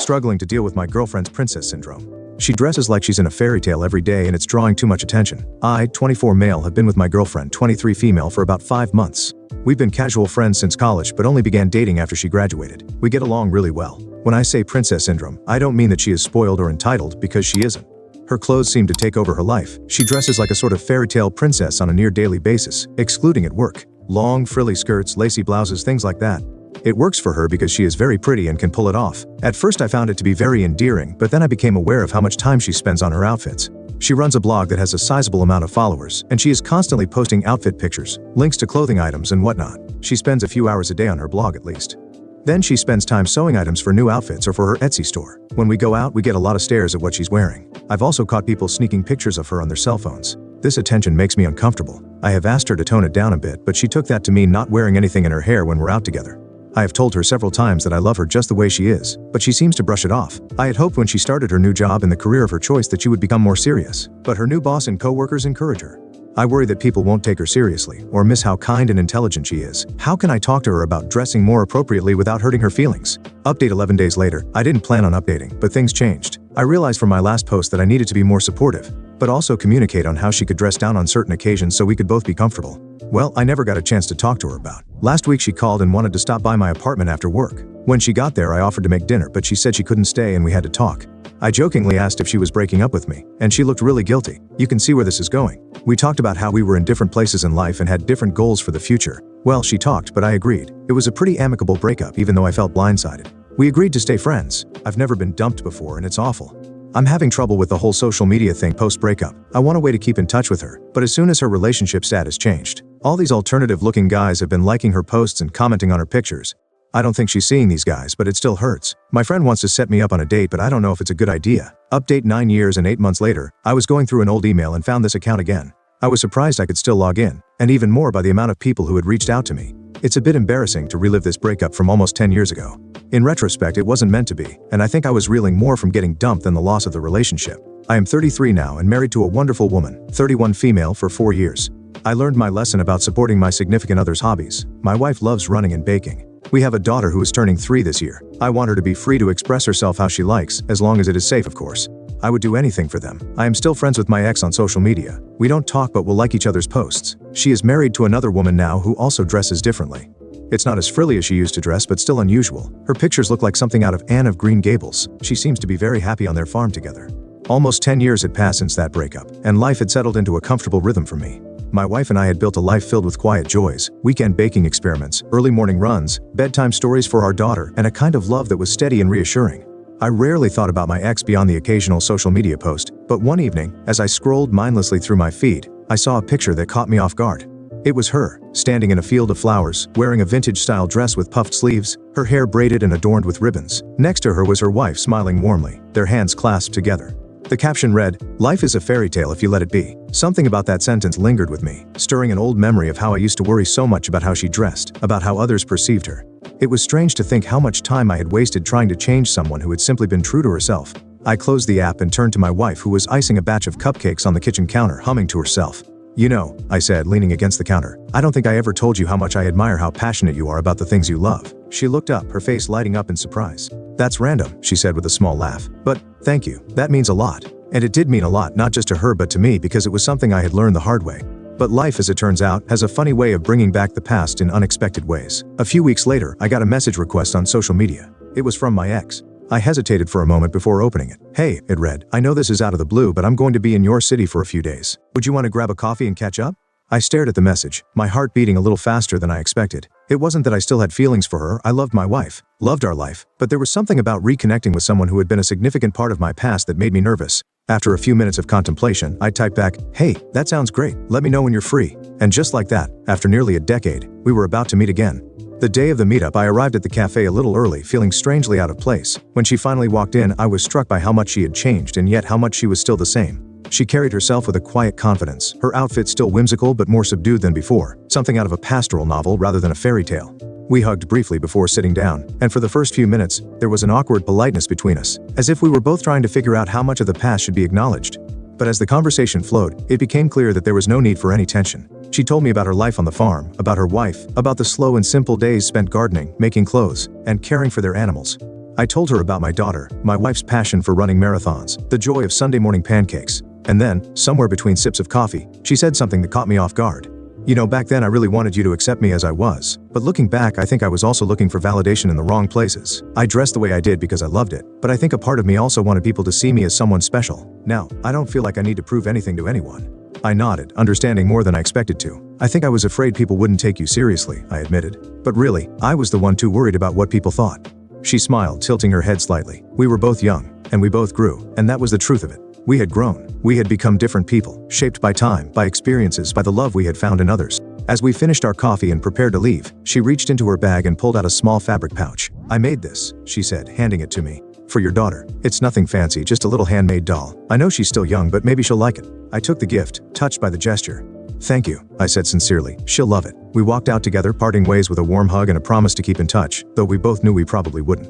struggling to deal with my girlfriend's princess syndrome. She dresses like she's in a fairy tale every day and it's drawing too much attention. I, 24 male, have been with my girlfriend, 23 female, for about 5 months. We've been casual friends since college but only began dating after she graduated. We get along really well. When I say princess syndrome, I don't mean that she is spoiled or entitled, because she isn't. Her clothes seem to take over her life. She dresses like a sort of fairy tale princess on a near daily basis, excluding at work. Long, frilly skirts, lacy blouses, things like that. It works for her because she is very pretty and can pull it off. At first I found it to be very endearing, but then I became aware of how much time she spends on her outfits. She runs a blog that has a sizable amount of followers, and she is constantly posting outfit pictures, links to clothing items and whatnot. She spends a few hours a day on her blog at least. Then she spends time sewing items for new outfits or for her Etsy store. When we go out, we get a lot of stares at what she's wearing. I've also caught people sneaking pictures of her on their cell phones. This attention makes me uncomfortable. I have asked her to tone it down a bit, but she took that to mean not wearing anything in her hair when we're out together. I have told her several times that I love her just the way she is, but she seems to brush it off. I had hoped when she started her new job in the career of her choice that she would become more serious, but her new boss and co-workers encourage her. I worry that people won't take her seriously or miss how kind and intelligent she is. How can I talk to her about dressing more appropriately without hurting her feelings? Update 11 days later. I didn't plan on updating, but things changed. I realized from my last post that I needed to be more supportive, but also communicate on how she could dress down on certain occasions so we could both be comfortable. Well, I never got a chance to talk to her about. Last week she called and wanted to stop by my apartment after work. When she got there, I offered to make dinner, but she said she couldn't stay and we had to talk. I jokingly asked if she was breaking up with me, and she looked really guilty. You can see where this is going. We talked about how we were in different places in life and had different goals for the future. Well, she talked, but I agreed. It was a pretty amicable breakup, even though I felt blindsided. We agreed to stay friends. I've never been dumped before, and it's awful. I'm having trouble with the whole social media thing post-breakup. I want a way to keep in touch with her, but as soon as her relationship status changed, all these alternative-looking guys have been liking her posts and commenting on her pictures. I don't think she's seeing these guys, but it still hurts. My friend wants to set me up on a date, but I don't know if it's a good idea. Update 9 years and 8 months later, I was going through an old email and found this account again. I was surprised I could still log in, and even more by the amount of people who had reached out to me. It's a bit embarrassing to relive this breakup from almost 10 years ago. In retrospect, it wasn't meant to be, and I think I was reeling more from getting dumped than the loss of the relationship. I am 33 now and married to a wonderful woman, 31 female, for 4 years. I learned my lesson about supporting my significant other's hobbies. My wife loves running and baking. We have a daughter who is turning 3 this year. I want her to be free to express herself how she likes, as long as it is safe, of course. I would do anything for them. I am still friends with my ex on social media. We don't talk, but we'll like each other's posts. She is married to another woman now who also dresses differently. It's not as frilly as she used to dress, but still unusual. Her pictures look like something out of Anne of Green Gables. She seems to be very happy on their farm together. Almost 10 years had passed since that breakup, and life had settled into a comfortable rhythm for me. My wife and I had built a life filled with quiet joys, weekend baking experiments, early morning runs, bedtime stories for our daughter, and a kind of love that was steady and reassuring. I rarely thought about my ex beyond the occasional social media post, but one evening, as I scrolled mindlessly through my feed, I saw a picture that caught me off guard. It was her, standing in a field of flowers, wearing a vintage-style dress with puffed sleeves, her hair braided and adorned with ribbons. Next to her was her wife smiling warmly, their hands clasped together. The caption read, "Life is a fairy tale if you let it be." Something about that sentence lingered with me, stirring an old memory of how I used to worry so much about how she dressed, about how others perceived her. It was strange to think how much time I had wasted trying to change someone who had simply been true to herself. I closed the app and turned to my wife, who was icing a batch of cupcakes on the kitchen counter, humming to herself. "You know," I said, leaning against the counter, "I don't think I ever told you how much I admire how passionate you are about the things you love." She looked up, her face lighting up in surprise. "That's random," she said with a small laugh. "But, thank you. That means a lot." And it did mean a lot, not just to her but to me, because it was something I had learned the hard way. But life, as it turns out, has a funny way of bringing back the past in unexpected ways. A few weeks later, I got a message request on social media. It was from my ex. I hesitated for a moment before opening it. "Hey," it read, "I know this is out of the blue, but I'm going to be in your city for a few days. Would you want to grab a coffee and catch up?" I stared at the message, my heart beating a little faster than I expected. It wasn't that I still had feelings for her. I loved my wife, loved our life, but there was something about reconnecting with someone who had been a significant part of my past that made me nervous. After a few minutes of contemplation, I typed back, "Hey, that sounds great. Let me know when you're free." And just like that, after nearly a decade, we were about to meet again. The day of the meetup, I arrived at the cafe a little early, feeling strangely out of place. When she finally walked in, I was struck by how much she had changed and yet how much she was still the same. She carried herself with a quiet confidence, her outfit still whimsical but more subdued than before, something out of a pastoral novel rather than a fairy tale. We hugged briefly before sitting down, and for the first few minutes, there was an awkward politeness between us, as if we were both trying to figure out how much of the past should be acknowledged. But as the conversation flowed, it became clear that there was no need for any tension. She told me about her life on the farm, about her wife, about the slow and simple days spent gardening, making clothes, and caring for their animals. I told her about my daughter, my wife's passion for running marathons, the joy of Sunday morning pancakes. And then, somewhere between sips of coffee, she said something that caught me off guard. You know, back then I really wanted you to accept me as I was. But looking back, I think I was also looking for validation in the wrong places. I dressed the way I did because I loved it, but I think a part of me also wanted people to see me as someone special. Now, I don't feel like I need to prove anything to anyone. I nodded, understanding more than I expected to. I think I was afraid people wouldn't take you seriously, I admitted. But really, I was the one too worried about what people thought. She smiled, tilting her head slightly. We were both young, and we both grew, and that was the truth of it. We had grown. We had become different people, shaped by time, by experiences, by the love we had found in others. As we finished our coffee and prepared to leave, she reached into her bag and pulled out a small fabric pouch. I made this, she said, handing it to me. For your daughter. It's nothing fancy, just a little handmade doll. I know she's still young, but maybe she'll like it. I took the gift, touched by the gesture. Thank you, I said sincerely. She'll love it. We walked out together, parting ways with a warm hug and a promise to keep in touch, though we both knew we probably wouldn't.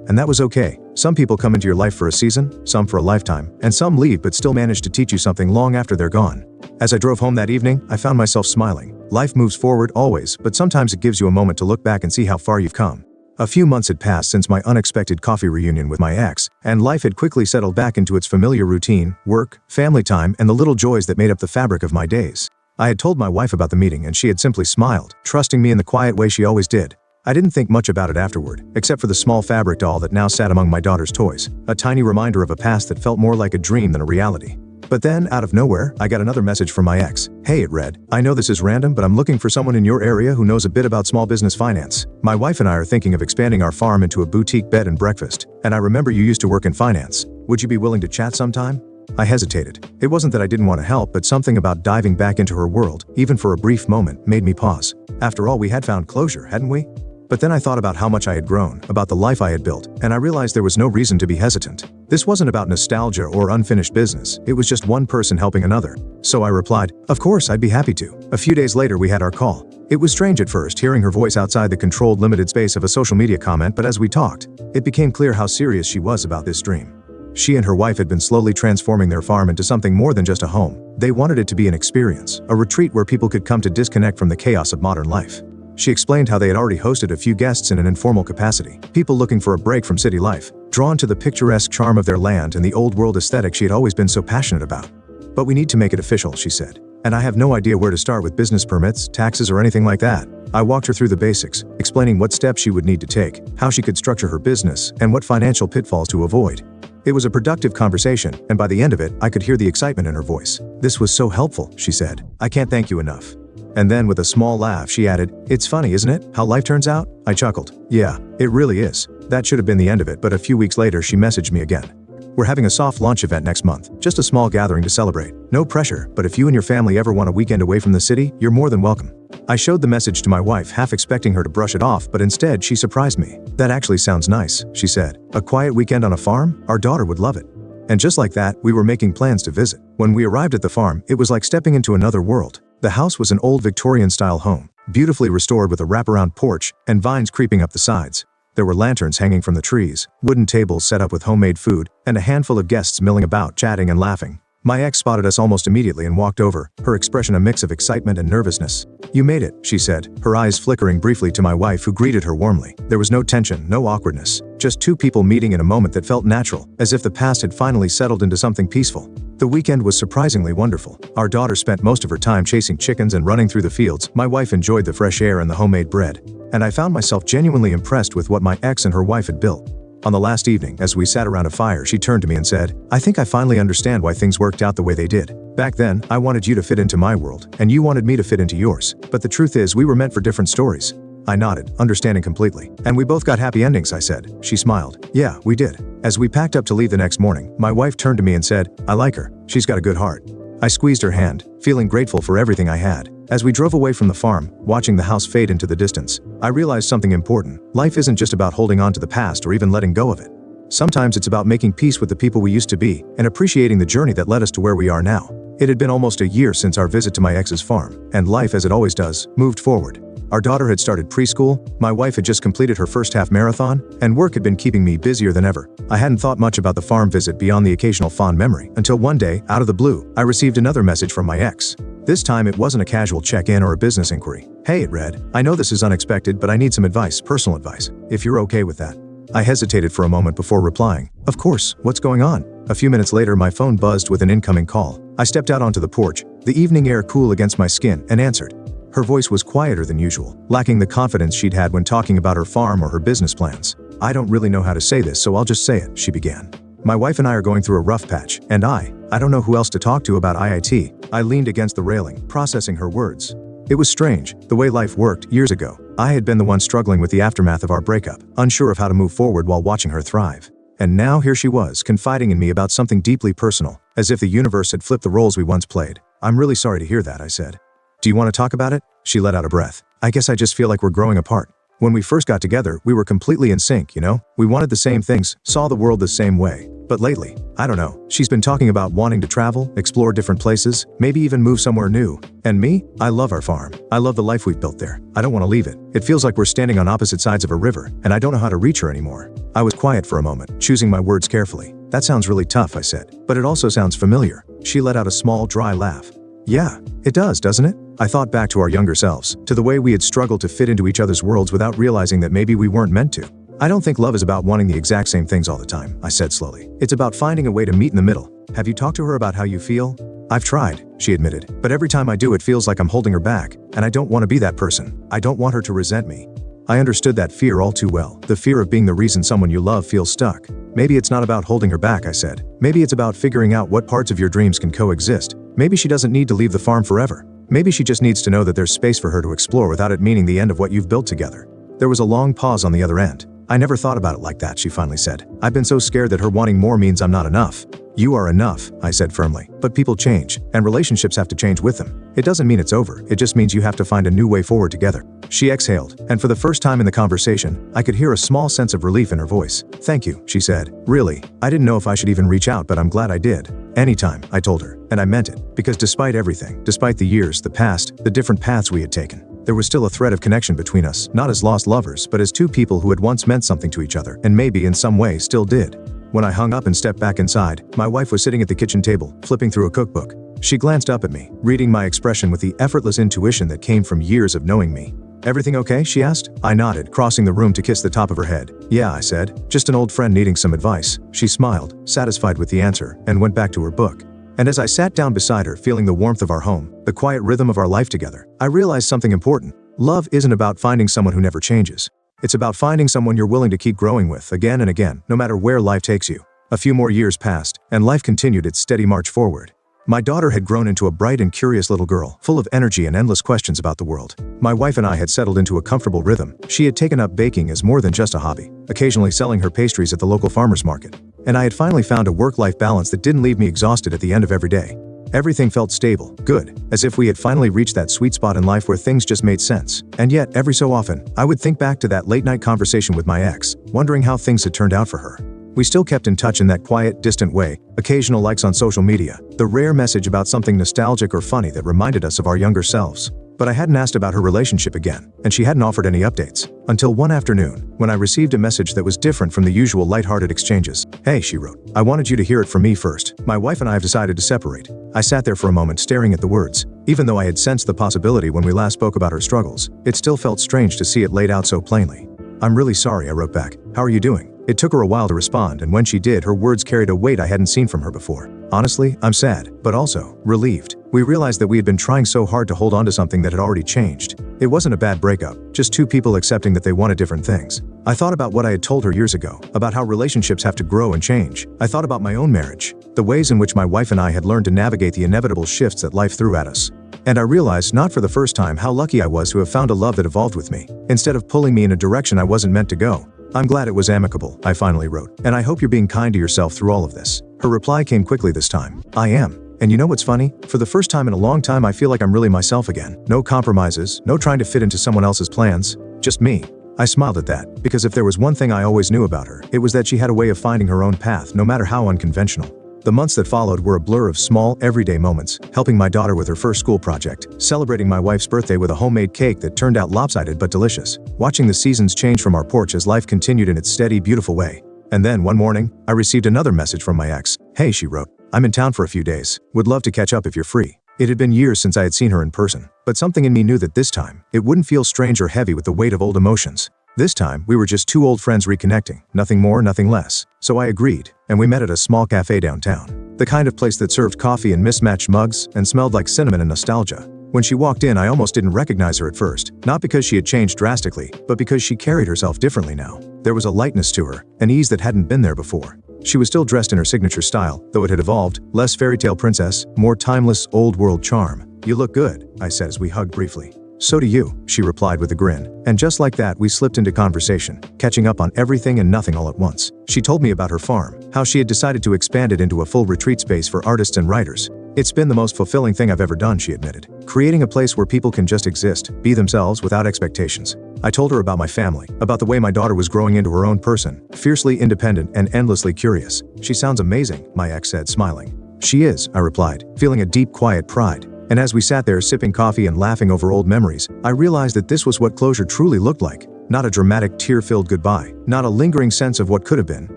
And that was okay. Some people come into your life for a season, some for a lifetime, and some leave but still manage to teach you something long after they're gone. As I drove home that evening, I found myself smiling. Life moves forward always, but sometimes it gives you a moment to look back and see how far you've come. A few months had passed since my unexpected coffee reunion with my ex, and life had quickly settled back into its familiar routine, work, family time, and the little joys that made up the fabric of my days. I had told my wife about the meeting and she had simply smiled, trusting me in the quiet way she always did. I didn't think much about it afterward, except for the small fabric doll that now sat among my daughter's toys, a tiny reminder of a past that felt more like a dream than a reality. But then, out of nowhere, I got another message from my ex. Hey, it read, I know this is random, but I'm looking for someone in your area who knows a bit about small business finance. My wife and I are thinking of expanding our farm into a boutique bed and breakfast, and I remember you used to work in finance. Would you be willing to chat sometime? I hesitated. It wasn't that I didn't want to help, but something about diving back into her world, even for a brief moment, made me pause. After all, we had found closure, hadn't we? But then I thought about how much I had grown, about the life I had built, and I realized there was no reason to be hesitant. This wasn't about nostalgia or unfinished business, it was just one person helping another. So I replied, of course, I'd be happy to. A few days later we had our call. It was strange at first, hearing her voice outside the controlled limited space of a social media comment, but as we talked, it became clear how serious she was about this dream. She and her wife had been slowly transforming their farm into something more than just a home. They wanted it to be an experience, a retreat where people could come to disconnect from the chaos of modern life. She explained how they had already hosted a few guests in an informal capacity, people looking for a break from city life, drawn to the picturesque charm of their land and the old-world aesthetic she had always been so passionate about. But we need to make it official, she said. And I have no idea where to start with business permits, taxes, or anything like that. I walked her through the basics, explaining what steps she would need to take, how she could structure her business, and what financial pitfalls to avoid. It was a productive conversation, and by the end of it, I could hear the excitement in her voice. This was so helpful, she said. I can't thank you enough. And then with a small laugh, she added, it's funny, isn't it, how life turns out? I chuckled. Yeah, it really is. That should have been the end of it, but a few weeks later she messaged me again. We're having a soft launch event next month, just a small gathering to celebrate. No pressure, but if you and your family ever want a weekend away from the city, you're more than welcome. I showed the message to my wife, half expecting her to brush it off, but instead she surprised me. That actually sounds nice, she said. A quiet weekend on a farm? Our daughter would love it. And just like that, we were making plans to visit. When we arrived at the farm, it was like stepping into another world. The house was an old Victorian-style home, beautifully restored with a wraparound porch and vines creeping up the sides. There were lanterns hanging from the trees, wooden tables set up with homemade food, and a handful of guests milling about, chatting and laughing. My ex spotted us almost immediately and walked over, her expression a mix of excitement and nervousness. You made it, she said, her eyes flickering briefly to my wife, who greeted her warmly. There was no tension, no awkwardness, just two people meeting in a moment that felt natural, as if the past had finally settled into something peaceful. The weekend was surprisingly wonderful. Our daughter spent most of her time chasing chickens and running through the fields. My wife enjoyed the fresh air and the homemade bread. And I found myself genuinely impressed with what my ex and her wife had built. On the last evening, as we sat around a fire, she turned to me and said, I think I finally understand why things worked out the way they did. Back then, I wanted you to fit into my world, and you wanted me to fit into yours. But the truth is, we were meant for different stories. I nodded, understanding completely. And we both got happy endings, I said. She smiled. Yeah, we did. As we packed up to leave the next morning, my wife turned to me and said, I like her. She's got a good heart. I squeezed her hand, feeling grateful for everything I had. As we drove away from the farm, watching the house fade into the distance, I realized something important. Life isn't just about holding on to the past or even letting go of it. Sometimes it's about making peace with the people we used to be and appreciating the journey that led us to where we are now. It had been almost a year since our visit to my ex's farm, and life, as it always does, moved forward. Our daughter had started preschool, my wife had just completed her first half marathon, and work had been keeping me busier than ever. I hadn't thought much about the farm visit beyond the occasional fond memory, until one day, out of the blue, I received another message from my ex. This time it wasn't a casual check-in or a business inquiry. Hey, it read, I know this is unexpected, but I need some advice, personal advice, if you're okay with that. I hesitated for a moment before replying. Of course, what's going on? A few minutes later, my phone buzzed with an incoming call. I stepped out onto the porch, the evening air cool against my skin, and answered. Her voice was quieter than usual, lacking the confidence she'd had when talking about her farm or her business plans. I don't really know how to say this, so I'll just say it, she began. My wife and I are going through a rough patch, and I don't know who else to talk to about IIT. I leaned against the railing, processing her words. It was strange, the way life worked. Years ago, I had been the one struggling with the aftermath of our breakup, unsure of how to move forward while watching her thrive. And now here she was, confiding in me about something deeply personal, as if the universe had flipped the roles we once played. I'm really sorry to hear that, I said. Do you want to talk about it? She let out a breath. I guess I just feel like we're growing apart. When we first got together, we were completely in sync, you know? We wanted the same things, saw the world the same way. But lately, I don't know, she's been talking about wanting to travel, explore different places, maybe even move somewhere new. And me? I love our farm. I love the life we've built there. I don't want to leave it. It feels like we're standing on opposite sides of a river, and I don't know how to reach her anymore. I was quiet for a moment, choosing my words carefully. That sounds really tough, I said. But it also sounds familiar. She let out a small, dry laugh. Yeah, it does, doesn't it? I thought back to our younger selves, to the way we had struggled to fit into each other's worlds without realizing that maybe we weren't meant to. I don't think love is about wanting the exact same things all the time, I said slowly. It's about finding a way to meet in the middle. Have you talked to her about how you feel? I've tried, she admitted, but every time I do it feels like I'm holding her back, and I don't want to be that person. I don't want her to resent me. I understood that fear all too well, the fear of being the reason someone you love feels stuck. Maybe it's not about holding her back, I said. Maybe it's about figuring out what parts of your dreams can coexist. Maybe she doesn't need to leave the farm forever. Maybe she just needs to know that there's space for her to explore without it meaning the end of what you've built together. There was a long pause on the other end. I never thought about it like that, she finally said. I've been so scared that her wanting more means I'm not enough. You are enough, I said firmly. But people change, and relationships have to change with them. It doesn't mean it's over, it just means you have to find a new way forward together. She exhaled, and for the first time in the conversation, I could hear a small sense of relief in her voice. Thank you, she said. Really, I didn't know if I should even reach out, but I'm glad I did. Anytime, I told her, and I meant it, because despite everything, despite the years, the past, the different paths we had taken, there was still a thread of connection between us, not as lost lovers, but as two people who had once meant something to each other, and maybe in some way still did. When I hung up and stepped back inside, my wife was sitting at the kitchen table, flipping through a cookbook. She glanced up at me, reading my expression with the effortless intuition that came from years of knowing me. Everything okay? She asked. I nodded, crossing the room to kiss the top of her head. Yeah, I said. Just an old friend needing some advice. She smiled, satisfied with the answer, and went back to her book. And as I sat down beside her, feeling the warmth of our home, the quiet rhythm of our life together, I realized something important. Love isn't about finding someone who never changes. It's about finding someone you're willing to keep growing with again and again, no matter where life takes you. A few more years passed, and life continued its steady march forward. My daughter had grown into a bright and curious little girl, full of energy and endless questions about the world. My wife and I had settled into a comfortable rhythm. She had taken up baking as more than just a hobby, occasionally selling her pastries at the local farmer's market. And I had finally found a work-life balance that didn't leave me exhausted at the end of every day. Everything felt stable, good, as if we had finally reached that sweet spot in life where things just made sense. And yet, every so often, I would think back to that late-night conversation with my ex, wondering how things had turned out for her. We still kept in touch in that quiet, distant way, occasional likes on social media, the rare message about something nostalgic or funny that reminded us of our younger selves. But I hadn't asked about her relationship again, and she hadn't offered any updates. Until one afternoon, when I received a message that was different from the usual lighthearted exchanges. Hey, she wrote. I wanted you to hear it from me first. My wife and I have decided to separate. I sat there for a moment staring at the words. Even though I had sensed the possibility when we last spoke about her struggles, it still felt strange to see it laid out so plainly. I'm really sorry, I wrote back. How are you doing? It took her a while to respond, and when she did, her words carried a weight I hadn't seen from her before. Honestly, I'm sad, but also relieved. We realized that we had been trying so hard to hold on to something that had already changed. It wasn't a bad breakup, just two people accepting that they wanted different things. I thought about what I had told her years ago, about how relationships have to grow and change. I thought about my own marriage, the ways in which my wife and I had learned to navigate the inevitable shifts that life threw at us. And I realized, not for the first time, how lucky I was to have found a love that evolved with me, instead of pulling me in a direction I wasn't meant to go. I'm glad it was amicable, I finally wrote, and I hope you're being kind to yourself through all of this. Her reply came quickly this time. I am. And you know what's funny? For the first time in a long time, I feel like I'm really myself again. No compromises, no trying to fit into someone else's plans, just me. I smiled at that, because if there was one thing I always knew about her, it was that she had a way of finding her own path, no matter how unconventional. The months that followed were a blur of small, everyday moments, helping my daughter with her first school project, celebrating my wife's birthday with a homemade cake that turned out lopsided but delicious, watching the seasons change from our porch as life continued in its steady, beautiful way. And then, one morning, I received another message from my ex. Hey, she wrote. I'm in town for a few days. Would love to catch up if you're free. It had been years since I had seen her in person, but something in me knew that this time, it wouldn't feel strange or heavy with the weight of old emotions. This time, we were just two old friends reconnecting, nothing more, nothing less. So I agreed, and we met at a small cafe downtown. The kind of place that served coffee in mismatched mugs and smelled like cinnamon and nostalgia. When she walked in, I almost didn't recognize her at first, not because she had changed drastically, but because she carried herself differently now. There was a lightness to her, an ease that hadn't been there before. She was still dressed in her signature style, though it had evolved, less fairy tale princess, more timeless, old-world charm. "You look good," I said as we hugged briefly. "So do you," she replied with a grin. And just like that, we slipped into conversation, catching up on everything and nothing all at once. She told me about her farm, how she had decided to expand it into a full retreat space for artists and writers. "It's been the most fulfilling thing I've ever done," she admitted. "Creating a place where people can just exist, be themselves without expectations." I told her about my family, about the way my daughter was growing into her own person, fiercely independent and endlessly curious. "She sounds amazing," my ex said, smiling. "She is," I replied, feeling a deep, quiet pride. And as we sat there sipping coffee and laughing over old memories, I realized that this was what closure truly looked like. Not a dramatic, tear-filled goodbye, not a lingering sense of what could have been,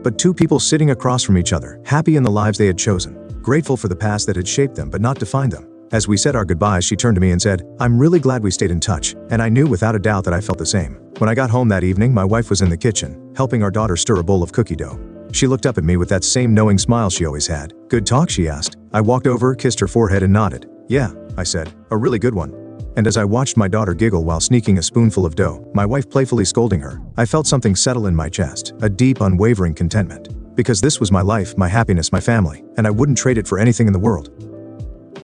but two people sitting across from each other, happy in the lives they had chosen, grateful for the past that had shaped them but not defined them. As we said our goodbyes, she turned to me and said, "I'm really glad we stayed in touch," and I knew without a doubt that I felt the same. When I got home that evening, my wife was in the kitchen, helping our daughter stir a bowl of cookie dough. She looked up at me with that same knowing smile she always had. "Good talk?" she asked. I walked over, kissed her forehead and nodded. "Yeah," I said, "a really good one." And as I watched my daughter giggle while sneaking a spoonful of dough, my wife playfully scolding her, I felt something settle in my chest, a deep, unwavering contentment. Because this was my life, my happiness, my family, and I wouldn't trade it for anything in the world.